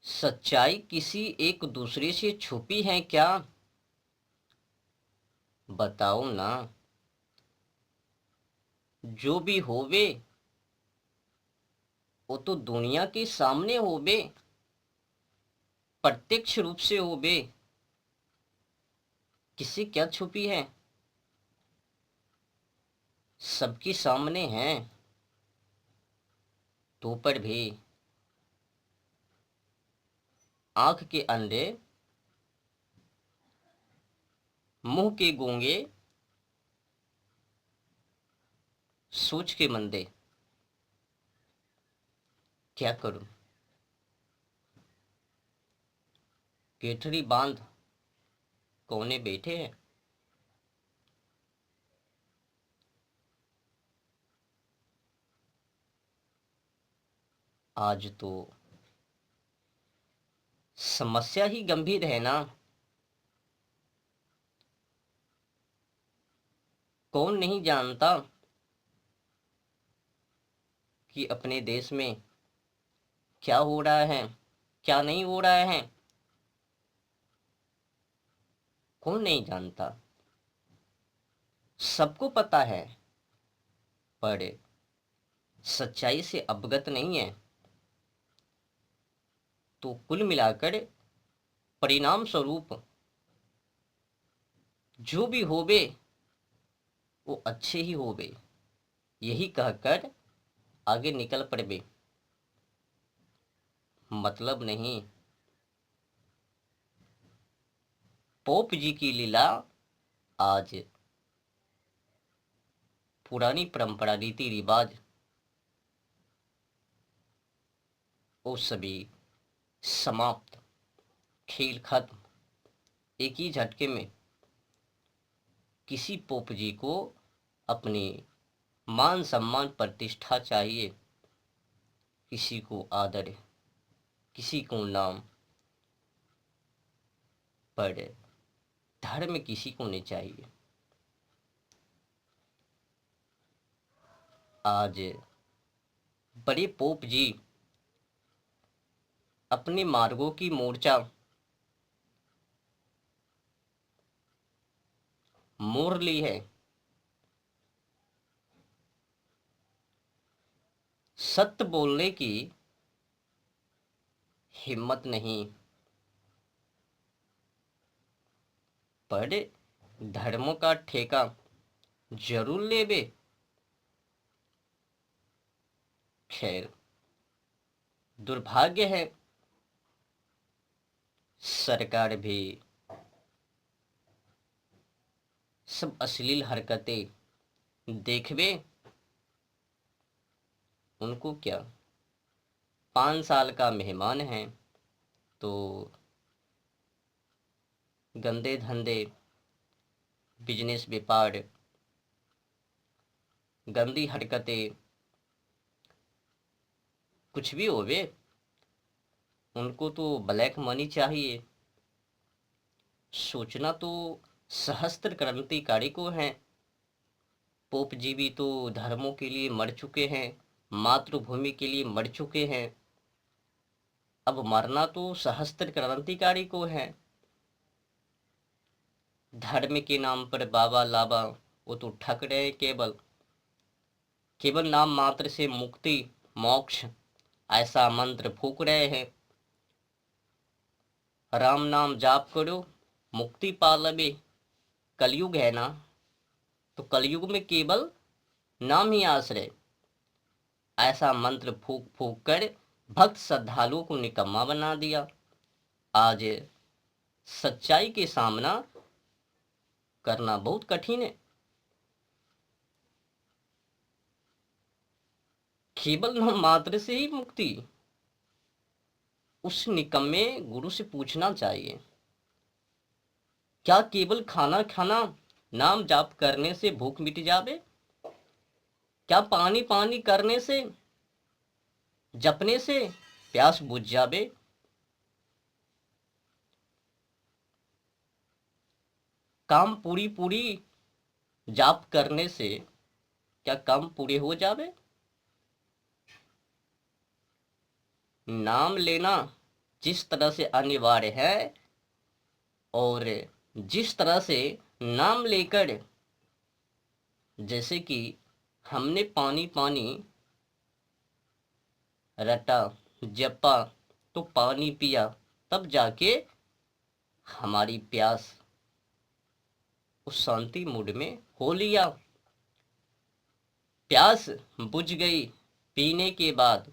सच्चाई किसी एक दूसरे से छुपी है क्या? बताओ ना। जो भी होवे वो तो दुनिया के सामने होवे, प्रत्यक्ष रूप से होवे। किसी क्या छुपी है, सबके सामने है। तो पर भी आंख के अंधे, मुंह के गूंगे, सोच के मंदे। क्या करूं? केठरी बांध कोने बैठे हैं। आज तो समस्या ही गंभीर है ना। कौन नहीं जानता कि अपने देश में क्या हो रहा है, क्या नहीं हो रहा है। कौन नहीं जानता, सबको पता है, पर सच्चाई से अवगत नहीं है। तो कुल मिलाकर परिणाम स्वरूप जो भी होवे वो अच्छे ही होवे, यही कहकर आगे निकल पड़े। मतलब नहीं। पोप जी की लीला आज पुरानी परंपरा रीति रिवाज वो सभी समाप्त, खेल खत्म। एक ही झटके में किसी पोप जी को अपनी मान सम्मान प्रतिष्ठा चाहिए, किसी को आदर, किसी को नाम, पर धर्म किसी को नहीं चाहिए। आज बड़े पोप जी अपने मार्गों की मोर्चा मोड़ ली है। सत्य बोलने की हिम्मत नहीं, पर धर्मों का ठेका जरूर लेबे। खैर, दुर्भाग्य है सरकार भी सब अश्लील हरकतें देखबे। उनको क्या, 5 साल का मेहमान है तो गंदे धंधे, बिजनेस, व्यापार, गंदी हरकतें कुछ भी होवे, उनको तो ब्लैक मनी चाहिए। सोचना तो सहस्त्र क्रांतिकारी को है। पोप जी भी तो धर्मों के लिए मर चुके हैं, मातृभूमि के लिए मर चुके हैं। अब मरना तो सहस्त्र क्रांतिकारी को है। धर्म के नाम पर बाबा लाबा वो तो ठग रहे हैं। केवल केवल नाम मात्र से मुक्ति, मोक्ष ऐसा मंत्र फूक रहे हैं। राम नाम जाप करो, मुक्ति पा लबे। कलयुग है ना, तो कलयुग में केवल नाम ही आश्रय, ऐसा मंत्र फूक फूक कर भक्त श्रद्धालुओं को निकम्मा बना दिया। आज सच्चाई के सामना करना बहुत कठिन है। केवल नाम मात्र से ही मुक्ति, उस निकम्मे गुरु से पूछना चाहिए। क्या केवल खाना खाना, नाम जाप करने से भूख मिट जावे? क्या पानी पानी करने से, जपने से प्यास बुझ जावे? काम पूरी पूरी जाप करने से क्या काम पूरे हो जावे? नाम लेना जिस तरह से अनिवार्य है और जिस तरह से नाम लेकर, जैसे कि हमने पानी पानी रटा जपा तो पानी पिया, तब जाके हमारी प्यास उस शांति मूड में हो लिया। प्यास बुझ गई पीने के बाद,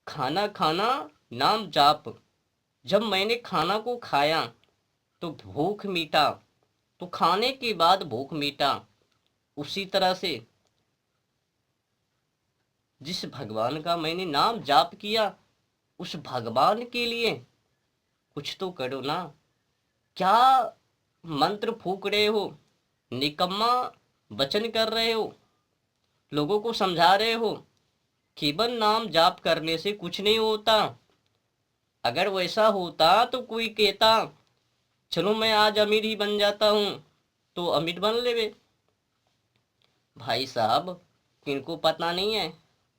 खाना खाना नाम जाप, जब मैंने खाना को खाया तो भूख मिटा, तो खाने के बाद भूख मिटा। उसी तरह से जिस भगवान का मैंने नाम जाप किया, उस भगवान के लिए कुछ तो करो ना। क्या मंत्र फूक रहे हो, निकम्मा वचन कर रहे हो, लोगों को समझा रहे हो। केवल नाम जाप करने से कुछ नहीं होता। अगर वैसा होता तो कोई कहता चलो मैं आज अमीर ही बन जाता हूं, तो अमीर बन लेवे। भाई साहब, किनको पता नहीं है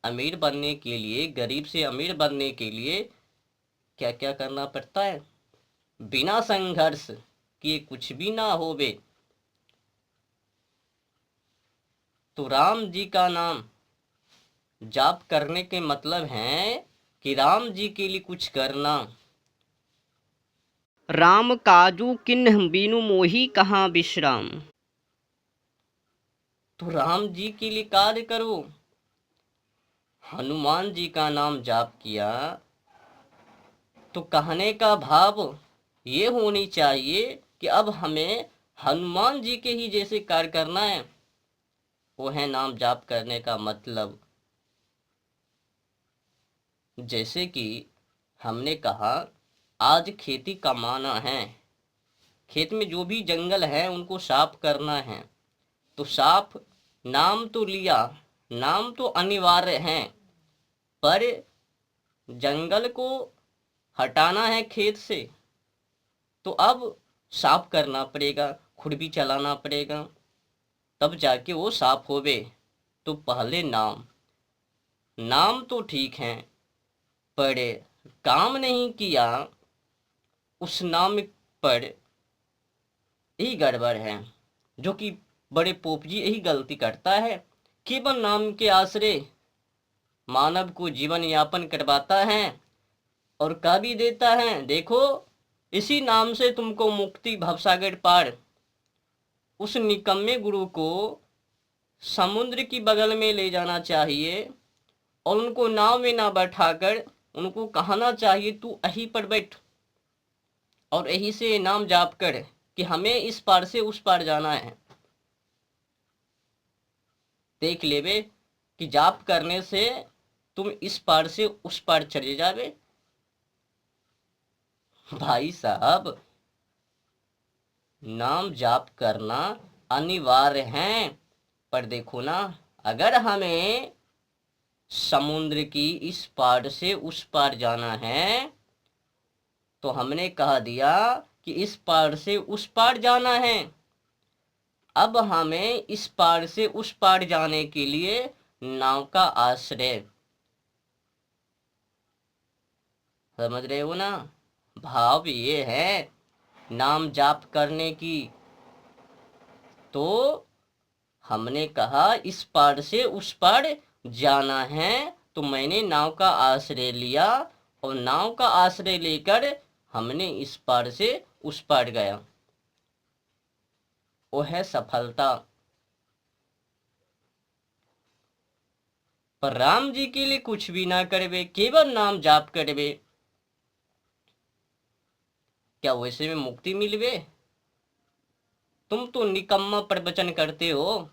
अमीर बनने के लिए, गरीब से अमीर बनने के लिए क्या क्या करना पड़ता है। बिना संघर्ष किए कुछ भी ना होवे। तो राम जी का नाम जाप करने के मतलब है कि राम जी के लिए कुछ करना। राम काजू किन्ह बीनु मोही कहाँ विश्राम। तो राम जी के लिए कार्य करो। हनुमान जी का नाम जाप किया तो कहने का भाव ये होनी चाहिए कि अब हमें हनुमान जी के ही जैसे कार्य करना है। वो है नाम जाप करने का मतलब। जैसे कि हमने कहा आज खेती कमाना है, खेत में जो भी जंगल है उनको साफ करना है, तो साफ नाम तो लिया, नाम तो अनिवार्य है, पर जंगल को हटाना है खेत से, तो अब साफ करना पड़ेगा, खुरपी चलाना पड़ेगा, तब जाके वो साफ होवे। तो पहले नाम, नाम तो ठीक है, पर काम नहीं किया उस नाम पर यही गड़बड़ है। जो कि बड़े पोपजी यही गलती करता है। केवल नाम के आश्रय मानव को जीवन यापन करवाता है और कह भी देता है देखो इसी नाम से तुमको मुक्ति भवसागर पार। उस निकम्मे गुरु को समुद्र की बगल में ले जाना चाहिए और उनको नाव में ना बैठाकर उनको कहना चाहिए तू यहीं पर बैठ और यहीं से नाम जाप कर कि हमें इस पार से उस पार जाना है। देख लेवे कि जाप करने से तुम इस पार से उस पार चले जावे। भाई साहब, नाम जाप करना अनिवार्य है, पर देखो ना, अगर हमें समुद्र की इस पार से उस पार जाना है तो हमने कह दिया कि इस पार से उस पार जाना है। अब हमें इस पार से उस पार जाने के लिए नाव का आश्रय, समझ रहे हो ना। भाव ये है नाम जाप करने की। तो हमने कहा इस पार से उस पार जाना है, तो मैंने नाव का आश्रय लिया और नाव का आश्रय लेकर हमने इस पार से उस पार गया। वो है सफलता। पर राम जी के लिए कुछ भी ना करवे, केवल नाम जाप करवे, क्या वैसे में मुक्ति मिलवे। तुम तो निकम्मा प्रवचन करते हो,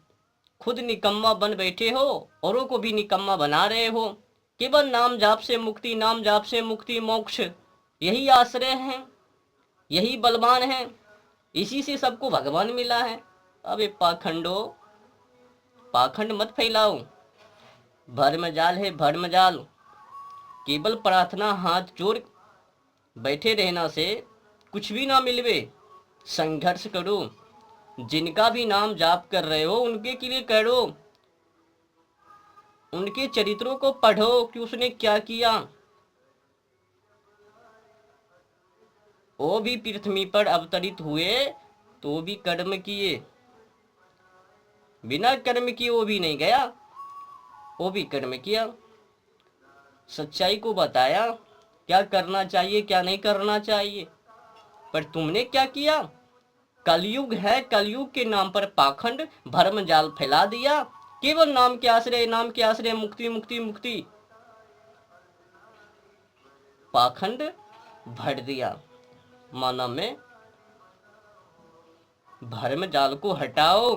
खुद निकम्मा बन बैठे हो, औरों को भी निकम्मा बना रहे हो। केवल नाम जाप से मुक्ति, नाम जाप से मुक्ति, मोक्ष, यही आश्रय है, यही बलवान है, इसी से सबको भगवान मिला है। अबे पाखंडो, पाखंड मत फैलाओ, भर्म जाल है भर्म जाल। केवल प्रार्थना हाथ जोड़ बैठे रहना से कुछ भी ना मिलवे। संघर्ष करो, जिनका भी नाम जाप कर रहे हो उनके के लिए करो, उनके चरित्रों को पढ़ो कि उसने क्या किया, वो भी पृथ्वी पर अवतरित हुए तो भी कर्म किए, बिना कर्म किए वो भी नहीं गया, वो भी कर्म किया, सच्चाई को बताया क्या करना चाहिए क्या नहीं करना चाहिए। पर तुमने क्या किया? कलयुग है, कलयुग के नाम पर पाखंड भरम जाल फैला दिया, केवल नाम के आश्रय, नाम के आश्रय, मुक्ति मुक्ति मुक्ति, पाखंड भर दिया। मानव में भरम जाल को हटाओ,